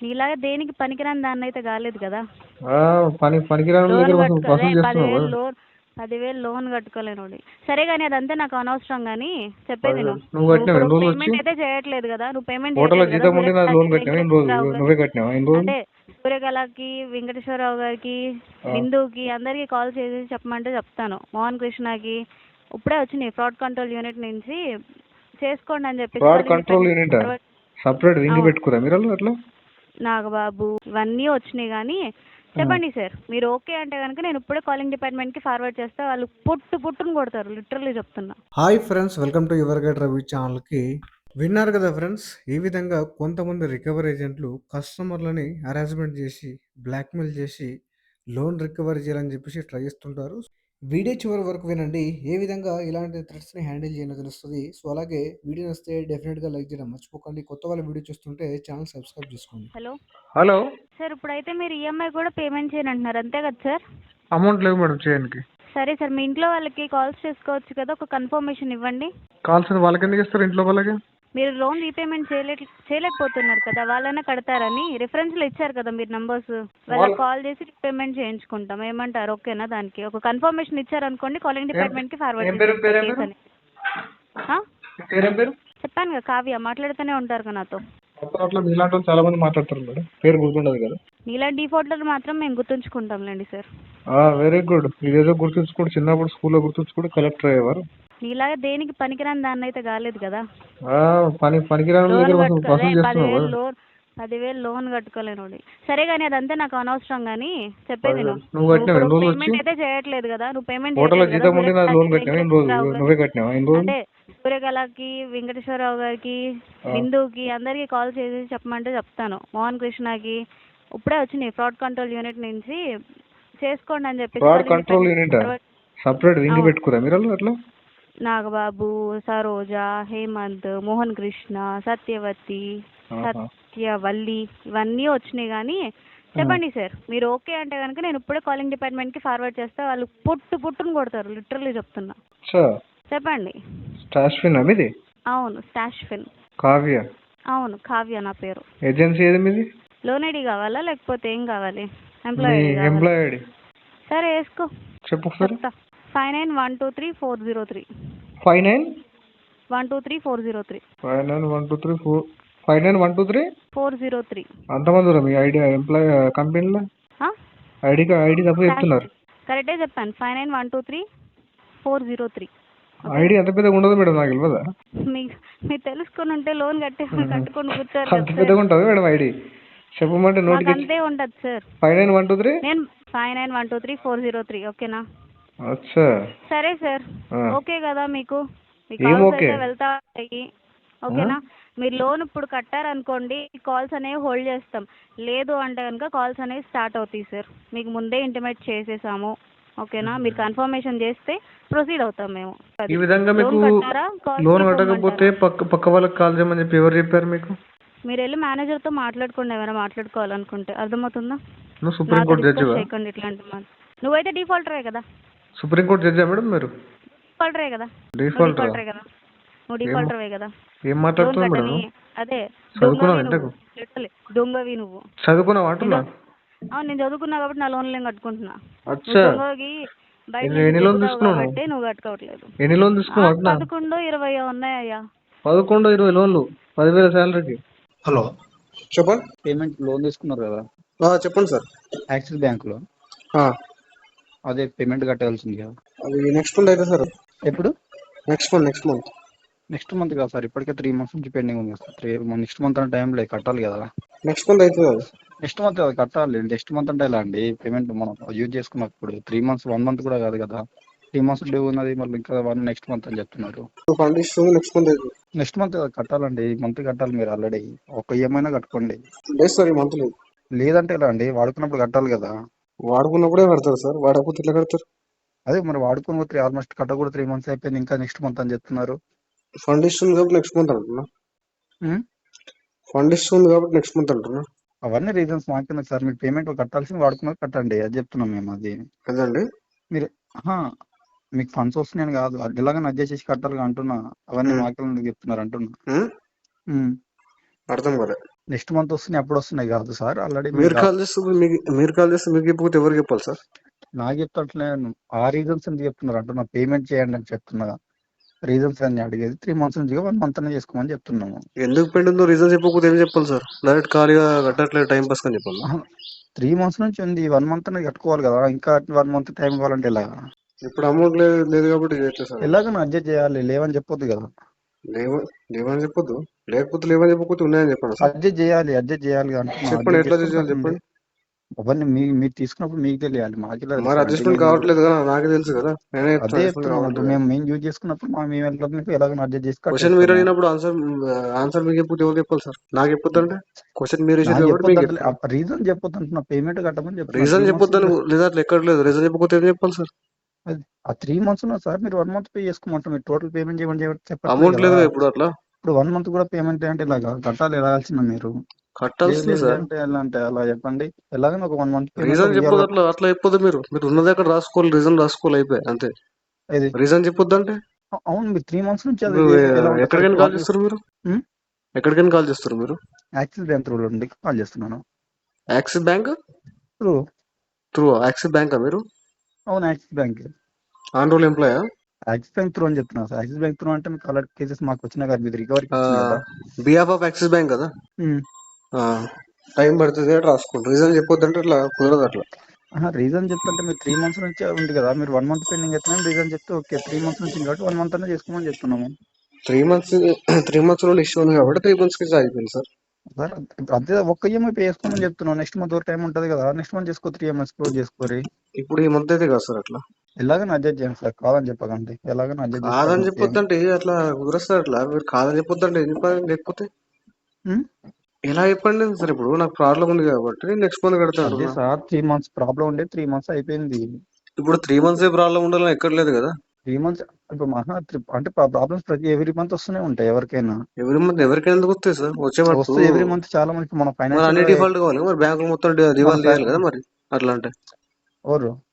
నీలాగా దేనికి పనికిరాని దాన్నైతే కాలేదు కదా. పనికిరాని లోన్ దగ్గర కట్టుకో, వసూలు చేస్తున్నావు 10,000 కదా. లోన్ 10,000 లోన్ కట్టుకోలేనోడి. సరే కానీ అదంతా నాకు అనవసరం. కానీ చెప్పేది నువ్వు నువ్వు కట్టినావు ఇప్పుడు ఎన్ని రోజులు వచ్చి? పేమెంట్ అయితే చేయట్లేదు కదా, నువ్వు పేమెంట్ హోటల్లో చేయట్లేదు కదా. జీతం ఉండి నా లోన్ కట్టినావు ఎన్ని రోజులు? వెంకటేశ్వరరావు గారు, నువ్వే కట్టినావా ఎన్ని రోజులు? అదే సూర్యకళకి, వెంకటేశ్వరరావు గారికి, బిందుకి అందరికి కాల్ చేసి చెప్పమంటే చెప్తాను. మోహన్ కృష్ణకి ఇప్పుడే వచ్చినాయి ఫ్రాడ్ కంట్రోల్ యూనిట్ నుంచి చేసుకోండి అని చెప్పి. Fraud control unit separate wing పెట్టుకురా మీరు అట్లా? నాగబాబు ఇవన్నీ వచ్చినాయి. కానీ చెప్పండి సార్, మీరు ఓకే అంటే కనుక నేను ఇప్పుడే కాలింగ్ డిపార్ట్మెంట్కి ఫార్వర్డ్ చేస్తే వాళ్ళు పుట్టును కొడతారు, లిటరల్లీ చెప్తున్నా. Hi friends, welcome to your guide Ravi ఛానల్కి. విన్నారు కదా ఫ్రెండ్స్, ఈ విధంగా కొంతమంది రికవరీ ఏజెంట్లు కస్టమర్లని హరాస్మెంట్ చేసి బ్లాక్మెయిల్ చేసి లోన్ రికవరీ చేయాలని చెప్పేసి ట్రై చేస్తుంటారు. వీడియో చివరి వరకు వినండి, ఏ విధంగా ఇలాంటి థ్రెట్స్ని హ్యాండిల్ చేయాలో తెలుస్తుంది. సో అలాగే వీడియో వస్తే డెఫినెట్గా లైక్ చేయడం మర్చిపోకండి. కొత్త వాళ్ళ వీడియో చూస్తుంటే ఛానల్ సబ్స్క్రైబ్ చేసుకోండి. హలో సార్, ఇప్పుడైతే మీరు ఈఎంఐ కూడా పేమెంట్ చేయని అంటున్నారు, అంతే కదా సార్? అమౌంట్ లేవు మేడం చేయడానికి. సరే సార్, మీ ఇంట్లో వాళ్ళకి కాల్స్ చేసుకోవచ్చు కదా, ఒక కన్ఫర్మేషన్ ఇవ్వండి. కాల్స్ వాళ్ళకి ఎందుకు ఇస్తారు ఇంట్లో వాళ్ళకి? మీరు లోన్ రీపేమెంట్ చేయలేకపోతున్నారు కదా, వాళ్ళైనా కడతారని రిఫరెన్స్లో ఇచ్చారు కదా మీరు నంబర్స్. వాళ్ళకి కాల్ చేసి రీపేమెంట్ చేయించుకుంటాం, ఏమంటారు? ఓకేనా? దానికి ఒక కన్ఫర్మేషన్ ఇచ్చారనుకోండి, కాలింగ్ డిపార్ట్మెంట్కి ఫార్వర్డ్ చేస్తాను. చెప్పాను కదా, కావ్య మాట్లాడుతూనే ఉంటారు కదా నాతో. మీలాంటి వాళ్ళు చాలా మంది మాట్లాడతారు మేడం, పేరు గుర్తుండదు కదా. నీలాంటి డిఫాల్టర్ మాత్రం మేము గుర్తుంచుకుంటాంలేండి సార్. Very good. ఇదేదో గుర్తుంచుకోండి, చిన్నప్పుడు స్కూల్లో గుర్తుంచుకోండి, కలెక్టర్ అయ్యేవారు. నీలాగా దేనికి పనికిరాని దాన్ని అయితే కాలేదు కదా. పనికిరాని దగ్గర వసూలు చేస్తున్నావు కదా. 10,000 లోన్ కట్టుకోలేనోడి. సరే కానీ అదంతా నాకు అనవసరం. కానీ చెప్పేది నువ్వు కట్టినావు ఎన్ని రోజులు వచ్చి? పేమెంట్ అయితే చేయట్లేదు కదా, నువ్వు పేమెంట్ హోటల్లో జీతం ఉండి నా లోన్ కట్టినావు ఎన్ని రోజులు? నువ్వే కట్టినావా ఎన్ని రోజులు? అదే సూర్యకళకి, వెంకటేశ్వరరావు గారికి, బిందుకి అందరికి కాల్ చేసి చెప్పమంటే చెప్తాను. మోహన్ కృష్ణకి ఇప్పుడే వచ్చినాయి ఫ్రాడ్ కంట్రోల్ యూనిట్ నుంచి చేసుకోండి అని చెప్పి. Fraud control unit separate wing పెట్టుకురా మీరు అట్లా? నాగబాబు, సరోజ, హేమంత్, మోహన్ కృష్ణ, సత్యవతి, సత్యవల్లి ఇవన్నీ వచ్చినాయి. కానీ చెప్పండి సార్, మీరు ఓకే అంటే కనుక నేను ఇప్పుడే కాలింగ్ డిపార్ట్మెంట్కి ఫార్వర్డ్ చేస్తే వాళ్ళు పుట్టును కొడతారు, లిటరల్లీ చెప్తున్నా. చెప్పండి. స్టాష్ఫిన్ మీది? అవును, స్టాష్ఫిన్. కావ్య? అవును, కావ్య నా పేరు. ఏజెన్సీ ఏది మీది? లోన్ ఐడి కావాలా లేకపోతే ఏం కావాలి? Employee ID. సరే వేసుకో, చెప్పు సార్. 59123403. 59123403. 59123403. అంతమంది మీ ఐడి ఎంప్లాయ్ కంపెనీలో ఐడి తప్పు చెప్తున్నారు. కరెక్టే చెప్పాను, 59123403. ఐడి అంత పెద్దగా ఉండదు మేడం, నాకు తెలియదా? మీరు తెలుసుకొని ఉంటే లోన్ కట్టుకొని కూర్చోరు. అంత పెద్దగా ఉంటుంది మేడం ఐడి, చెప్పమంటే నోటికి అంతే ఉంటుంది సార్. 5912 నేను 59123403. ఓకేనా? అచ్చా సరే సార్, ఓకే కదా మీకు? వెళ్తాయి ఓకేనా? మీరు లోన్ ఇప్పుడు కట్టారనుకోండి, కాల్స్ అనేవి హోల్డ్ చేస్తాం. లేదు అంటే కనుక కాల్స్ అనేవి స్టార్ట్ అవుతాయి సార్. మీకు ముందే ఇంటిమేట్ చేసేసాము, ఓకేనా? మీరు కన్ఫర్మేషన్ చేస్తే ప్రొసీడ్ అవుతాం మేము. ఈ విధంగా మీకు లోన్ కట్టకపోతే పక్క వాళ్ళకి కాల్ చేయమని చెప్పి ఎవరు చెప్పారు మీకు? మీరు వెళ్ళి మేనేజర్తో మాట్లాడుకోండి, ఏమైనా మాట్లాడుకోవాలనుకుంటే. అర్థమవుతుందా? నువ్వు సుప్రీంకోర్టు జడ్జి? ఇట్లాంటి నువ్వైతే డిఫాల్టరే కదా. సుప్రీంకోర్టు జడ్జా మేడం మీరు? డిఫాల్టరే కదా. డిఫాల్టరే కదా, నువ్వు డిఫాల్టరే కదా. ఏం మాట్లాడుతున్నావు మేడం? అదే చదువుకున్నావు? దొంగవి నువ్వు. చదువుకున్నావు అంటున్నా? నేను చదువుకున్నా కాబట్టి నా లోన్లు నేను కట్టుకుంటున్నా. ఎన్ని లోన్ తీసుకున్నావు? నువ్వు కట్టుకోవట్లేదు. ఎన్ని లోన్ తీసుకున్నావు? 11-20 ఉన్నాయా? 11-20 లోన్లు 10,000 శాలరీకి. హలో చెప్పండి. పేమెంట్ లోన్ తీసుకున్నారు కదా చెప్పండి సార్. యాక్సిస్ బ్యాంక్ లో అదే పేమెంట్ కట్టాల్సింది కదా, అది నెక్స్ట్ మంత్ అయితే సార్. ఎప్పుడు? నెక్స్ట్ మంత్ కాదు సార్, ఇప్పటికే 3 months నుంచి పెండింగ్ ఉంది సార్. నెక్స్ట్ మంత్ అంటే టైం లేదు, కట్టాలి కదా. నెక్స్ట్ మంత్ అవుతుంది. నెక్స్ట్ మంత్ కట్టాలి. నెక్స్ట్ మంత్ అంటే ఎలా అండి? పేమెంట్ మనం యూజ్ చేసుకున్నప్పుడు 3 months 1 month కూడా కాదు కదా. 3 months డ్యూ ఉన్నది, మళ్ళీ ఇంకా నెక్స్ట్ మంత్ అని చెప్తున్నారు. నెక్స్ట్ మంత్ కట్టాలండి, ఈ మంత్ కట్టాలి. మీరు ఆల్రెడీ ఒక ఈఎంఐ కట్టుకోండి. లేదు సార్, ఈ మంత్ లేదు. లేదంటే ఎలా అండి? వాడుకున్నప్పుడు కట్టాలి కదా. వాడుకున్నప్పుడే కడతారు సార్, వాడకపోతే ఎట్లా కడతారు? అదే మరి వాడుకుని ఆల్మోస్ట్ కట్ట కూడా 3 months అయిపోయింది, ఇంకా నెక్స్ట్ మంత్ అని చెప్తున్నారు. ఫండ్ ఇస్తుంది కాబట్టి నెక్స్ట్ మంత్ అంటున్నా. అవన్నీ రీజన్స్ మాకు సార్. మీరు పేమెంట్ కట్టాల్సింది వాడుకున్నది కట్టండి, అది చెప్తున్నాం మేము. అది అదండి, మీరు మీకు ఫండ్స్ వస్తున్నాయని కాదు, ఎలాగైనా అడ్జస్ట్ చేసి కట్టాలి అంటున్నా. అవన్నీ మాకు చెప్తున్నారు అంటున్నా. అర్థం కదా. నెక్స్ట్ మంత్ వస్తున్నాయి అప్పుడు వస్తున్నాయి కాదు సార్. ఆల్రెడీ మీరు కాల్ చేస్తే మీరు కాల్ చేస్తే మీకు చెప్పకపోతే ఎవరికి చెప్పాలి సార్? నాకు చెప్తాను ఆ రీజన్స్ ఎందుకు చెప్తున్నారు అంటున్నా. పేమెంట్ చేయండి అని చెప్తున్నా. రీజన్స్ అన్ని అడిగేది 3 months నుంచి 1 month అనే చేసుకోమని చెప్తున్నాము. ఎందుకు పెండిందో రీజన్ చెప్పకపోతే ఏం చెప్పాలి సార్? డైరెక్ట్ ఖాళీగా కట్టట్లేదు టైం పాస్ అని చెప్పాలి. 3 months నుంచి ఉంది, 1 month అనేది కట్టుకోవాలి కదా. ఇంకా 1 month టైం కావాలంటే ఎలా? ఇప్పుడు అమౌంట్ లేదు కాబట్టి చేయట్లేదు సార్. ఎలాగైనా అడ్జస్ట్ చేయాలి. లేవని చెప్పొద్దు కదా. లేవని చెప్పొద్దు, లేకపోతే లేవని చెప్పకపోతే ఉన్నాయని చెప్పండి సార్. అడ్జస్ట్ చేయాలి అంటున్నా. చెప్పండి ఎట్లా చేయాలి చెప్పండి. అవన్నీ మీరు తీసుకున్నప్పుడు మీకు తెలియాలి. మాకు మరి అడ్జస్ట్మెంట్ కావట్లేదు కదా, నాకే తెలుసు కదా. నేనే అదే చెప్తున్నాను. మేము యూజ్ చేసుకున్నప్పుడు మేము ఎలాగైనా అడ్జస్ట్ చేసి క్వశ్చన్ మీరు అడిగినప్పుడు ఆన్సర్ మీకు చెప్పు ఎవరు చెప్పాలి సార్? నాకు చెప్పొద్దు అంటే క్వశ్చన్ మీరు రీజన్ చెప్పొద్దు అంటున్నా. పేమెంట్ కట్టమని చెప్పి రీజన్ చెప్పొద్దు లేదా అట్లా ఎక్కట్లేదు. రీజన్ చెప్పకపోతే ఏం చెప్పాలి సార్? ఆ 3 months ఉన్నా సార్ మీరు 1 month పే చేసుకోమంటారు. మీరు టోటల్ పేమెంట్ చేయమని చెప్పండి. అమౌంట్ లేదు ఇప్పుడు అట్లా. ఇప్పుడు 1 month కూడా పేమెంట్ అంటే ఇలాగా కట్టాలి. ఎలాగాల్సిన మీరు కట్టాల్సింది సార్. అంటే అలా చెప్పండి. ఎలాగైనా ఒక 1 month రీజన్ చెప్పొద్దు అట్లా చెప్పొద్దు. మీరు ఉన్నది అక్కడ రాసుకోవాలి, రీజన్ రాసుకోవాలి, అయిపోయి అంతే. రీజన్ చెప్పొద్దు అంటే అవును. మీరు 3 months నుంచి ఎక్కడికైనా కాల్ చేస్తారు మీరు? ఎక్కడికైనా కాల్ చేస్తారు మీరు? యాక్సిస్ బ్యాంక్ త్రూ నుండి కాల్ చేస్తున్నాను. Axis bank through Axis bank మీరు? అవును, యాక్సిస్ బ్యాంక్. ఆన్ రోల్ ఎంప్లాయా? యాక్సిస్ బ్యాంక్ త్రూ అని చెప్తున్నా సార్. యాక్సిస్ బ్యాంక్ త్రూ అంటే మీకు ఆల్రెడీ కేసెస్ మాకు వచ్చినాయి కదా, మీది రికవరీ కదా. బిహాఫ్ ఆఫ్ యాక్సిస్ బ్యాంక్ కదా. టైం పడుతుంది అంటే రాసుకోండి. రీజన్ చెప్పొద్దు అంటే అట్లా కుదరదు. అట్లా రీజన్ చెప్తుంటే మీరు 3 months నుంచి ఉంది కదా. మీరు 1 month పెండింగ్ అయితే రీజన్ చెప్తే ఓకే. 3 months నుంచి కాబట్టి 1 month అనే చేసుకోమని చెప్తున్నాము. 3 months నుండి ఇష్యూ ఉంది కాబట్టి 3 months కి అయిపోయింది సార్. సార్ అదే ఒక్క ఈఎంఐ పే చేసుకోమని చెప్తున్నాం. నెక్స్ట్ మంత్ వరకు టైం ఉంటుంది కదా. నెక్స్ట్ మంత్ చేసుకో, 3 EMIs క్లోజ్ చేసుకోరి. ఇప్పుడు ఈ మంత్ అయితే కదా సార్. అట్లా ఎలాగైనా అడ్జస్ట్ చేయండి సార్. కాదని చెప్పకండి. ఎలాగైనా అడ్జస్ట్ కాదని చెప్పొద్దంటే అట్లా కుదరస్తారు. అట్లా మీరు కాదని చెప్పొద్దంటే లేకపోతే ఎలా చెప్పండి సార్? ఇప్పుడు నాకు ప్రాబ్లం ఉంది కాబట్టి నెక్స్ట్ మంత్ కడతాను సార్. 3 months ప్రాబ్లం ఉండే 3 months అయిపోయింది. ఇప్పుడు 3 months ఏ ప్రాబ్లం ఉండాలని ఎక్కడ లేదు కదా. 3 months ఇప్పుడు అంటే ప్రాబ్లమ్స్ ప్రతి ఎవ్రీ మంత్ వస్తూనే ఉంటాయి ఎవరికైనా. ఎవ్రీ మంత్ ఎవరికైనా ఎందుకు వస్తాయి సార్? వచ్చే ఎవ్రీ మంత్ చాలా మంది మన ఫైనాన్స్ అన్ని డిఫాల్ట్ కావాలి. మరి బ్యాంకు మొత్తం డిఫాల్ట్ చేయాలి కదా. మరి అట్లా అంటే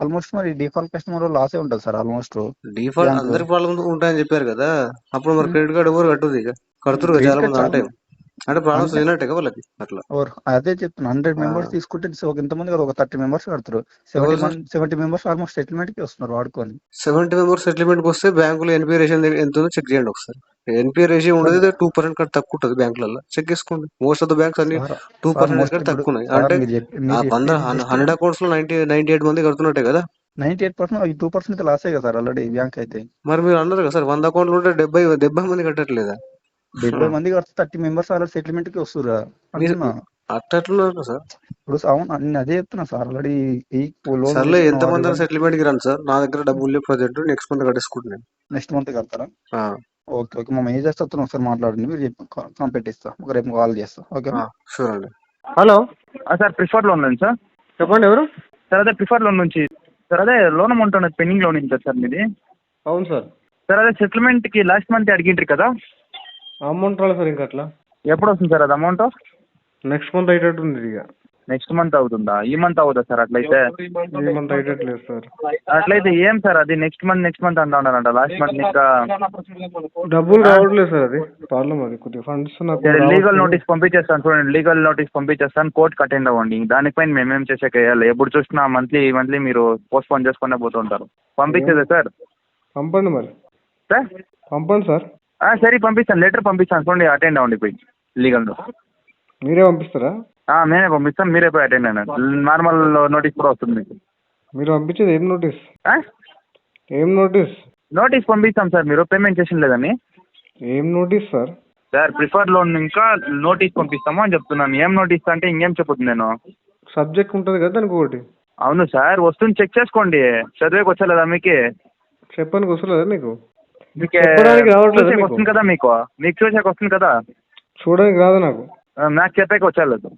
ఆల్మోస్ట్ మరి డిఫాల్ట్ కస్టమర్ లాసే ఉంటుంది సార్. ఆల్మోస్ట్ డిఫాల్ట్ అందరి ప్రాబ్లమ్స్ ఉంటాయని చెప్పారు కదా. అప్పుడు మరి క్రెడిట్ కార్డు ఎవరు కట్టుది? ఇక కడుతురు చాలా మంది అంటే ప్రాబ్లమ్స్ లేనట్టే కదా వాళ్ళకి. అట్లా అదే చెప్తున్నా. 100 members తీసుకుంటే ఇంతమంది కదా, ఒక 30 members కడతారు. 70 members ఆల్మోస్ట్ సెటిల్మెంట్ కి వస్తున్నారు వాడుకొని. 70 members సెటిల్మెంట్ కి వస్తే బ్యాంకులో ఎన్పిఏ రేషియో ఎంత ఉందో చెక్ చేయండి ఒకసారి. ఎన్పిఏ రేషియో ఉండదు 2% కంటే తక్కువ ఉంటుంది బ్యాంకులలో. చెక్ చేసుకోండి. మోస్ట్ ఆఫ్ ద బ్యాంక్స్ అన్ని 2% కంటే తక్కువ ఉన్నాయి. అంటే 100 అకౌంట్స్ లో 98 మంది కడుతున్నట్టే కదా. 98% 2% లాసే కదా సార్ ఆల్రెడీ బ్యాంక్ అయితే. మరి మీరు అన్నారు కదా సార్ 100 అకౌంట్లు ఉంటే 70 మంది కట్టట్లేదా? 70 మంది కడితే 30 members ఆల్రెడీ సెటిల్మెంట్ కి వస్తురా అంటున్నా. అట్లా సార్. ఇప్పుడు అవును నేను అదే చెప్తున్నా సార్. ఆల్రెడీ సర్లే ఎంత మంది సెటిల్మెంట్ కి రండి సార్. నా దగ్గర డబ్బులు లేవు ప్రజెంట్. నెక్స్ట్ మంత్ కట్టేసుకుంటున్నాను. నెక్స్ట్ మంత్ కడతారా? ఓకే మా మేనేజర్ తో ఒకసారి మాట్లాడండి. మీరు కంప్లీట్ ఇస్తా. రేపు కాల్ చేస్తా. ఓకే షూర్ అండి. హలో సార్, ప్రిఫర్డ్ లోన్ నుంచి సార్. చెప్పండి ఎవరు సార్? అదే ప్రిఫర్డ్ లోన్ నుంచి సార్. అదే లోన్ అమౌంట్ ఉన్నది పెండింగ్ లోన్ ఉంది సార్ మీది. అవును సార్. సార్ అదే సెటిల్మెంట్ కి లాస్ట్ మంత్ అడిగిండ్రు కదా. అమౌంట్ రాలేదు సార్ ఇంకా. అట్లా ఎప్పుడు వస్తుంది సార్ అది అమౌంట్? Next month అయ్యేటట్టుంది. ఇక నెక్స్ట్ మంత్ అవుతుందా? ఈ మంత్ అవుతుందా సార్? అట్లయితే ఈ మంత్ అయ్యేటట్లేదు సార్. అట్లయితే ఏం సార్ అది నెక్స్ట్ మంత్ అంటా ఉన్నారంట. లాస్ట్ మంత్ ఇంకా డబ్బులు రావట్లేదు సార్. అది ప్రాబ్లం. అది కొద్దిగా ఫండ్స్ లీగల్ నోటీస్ పంపించేస్తాను చూడండి. లీగల్ నోటీస్ పంపించేస్తాను. కోర్టుకి అటెండ్ అవ్వండి. దానిపైన మేమేం చేసాక వేయాలి. ఎప్పుడు చూసినా మంత్లీ మీరు పోస్ట్ పోన్ చేసుకునే పోతుంటారు. పంపించేదే సార్? పంపండి మరి సార్. పంపండి సార్. సరే పంపిస్తాను. లెటర్ పంపిస్తాను చూడండి. అటెండ్ అవ్వండి పోయి. లీగల్ మీరే పంపిస్తారా? నేనే పంపిస్తాను. మీరే పోయి అటెండ్ అయినా. నార్మల్ నోటీస్ కూడా వస్తుంది మీకు. మీరు పంపించేది ఏం నోటీస్? ఏం నోటీస్? నోటీస్ పంపిస్తాం సార్. మీరు పేమెంట్ చేసిన లేదని. ఏం notice sir? Sir preferred loan ఇంకా నోటీస్ పంపిస్తాము అని చెప్తున్నాను. ఏం నోటీస్ అంటే ఇంకేం చెప్పొద్దు నేను. సబ్జెక్ట్ ఉంటుంది కదా దానికి ఒకటి. అవును సార్, వస్తుంది. చెక్ చేసుకోండి. చదివేకి వచ్చలేదా మీకు? చెప్పడానికి వస్తలేదా మీకు? వస్తుంది కదా మీకు చూసాక వస్తుంది కదా. చూడడానికి రాదు నాకు చెప్పాక వచ్చలేదు.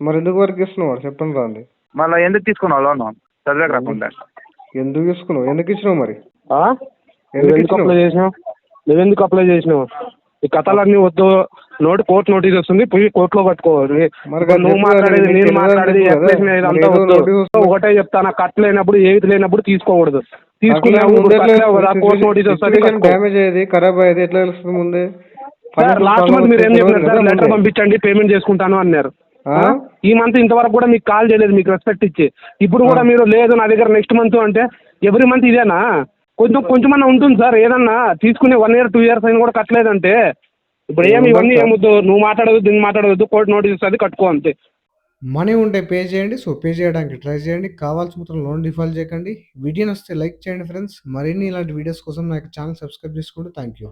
మరి ఎందుకు వరకు ఇస్తున్నావు? చెప్పండి రాండి. మళ్ళీ ఎందుకు తీసుకున్నావు లోన్? చదివాక రాకుండా ఎందుకు తీసుకున్నావు? ఎందుకు ఇచ్చినావు? మరి నువ్వెందుకు అప్లై చేసినావు? ఈ కథలన్నీ వద్దు. కోర్టు నోటీస్ వస్తుంది, పోయి కోర్టులో పట్టుకోవాలి. నువ్వు మాట్లాడేది నేను మాట్లాడేది అంతా వద్దు. ఒకటే చెప్తాను, కట్టలేనప్పుడు ఏది లేనప్పుడు తీసుకోకూడదు. తీసుకున్నావు కోర్టు నోటీస్ వస్తుంది. డ్యామేజ్ అయ్యేది, ఖరాబ్ అయ్యేది ఎట్లా తెలుస్తుంది ముందే? సార్ లాస్ట్ మంత్ మీరు ఏం చెప్పినారు సార్, లెటర్ పంపించండి పేమెంట్ చేసుకుంటాను అన్నారు. ఈ మంత్ ఇంతవరకు కూడా మీకు కాల్ చేయలేదు, మీకు రెస్పెక్ట్ ఇచ్చి. ఇప్పుడు కూడా మీరు లేదు నా దగ్గర నెక్స్ట్ మంత్ అంటే ఎవ్రీ మంత్ ఇదేనా? కొంచెమన్నా ఉంటుంది సార్. ఏదన్నా తీసుకునే 1 year 2 years అయినా కూడా కట్టలేదంటే ఇప్పుడు ఇవన్నీ ఏమొద్దు, నువ్వు మాట్లాడవద్దు, దీన్ని మాట్లాడవద్దు, కోర్టు నోటీస్ ఇస్తుంది, కట్టుకో అంతే. మనీ ఉంటే పే చేయండి. సో పే చేయడానికి ట్రై చేయండి. కావాల్సిన మాత్రం లోన్ డిఫాల్ట్ చేయకండి. వీడియో నచ్చితే లైక్ చేయండి ఫ్రెండ్స్. మరిన్ని ఇలాంటి వీడియోస్ కోసం నా ఛానల్ సబ్స్క్రైబ్ చేసుకోండి. Thank you.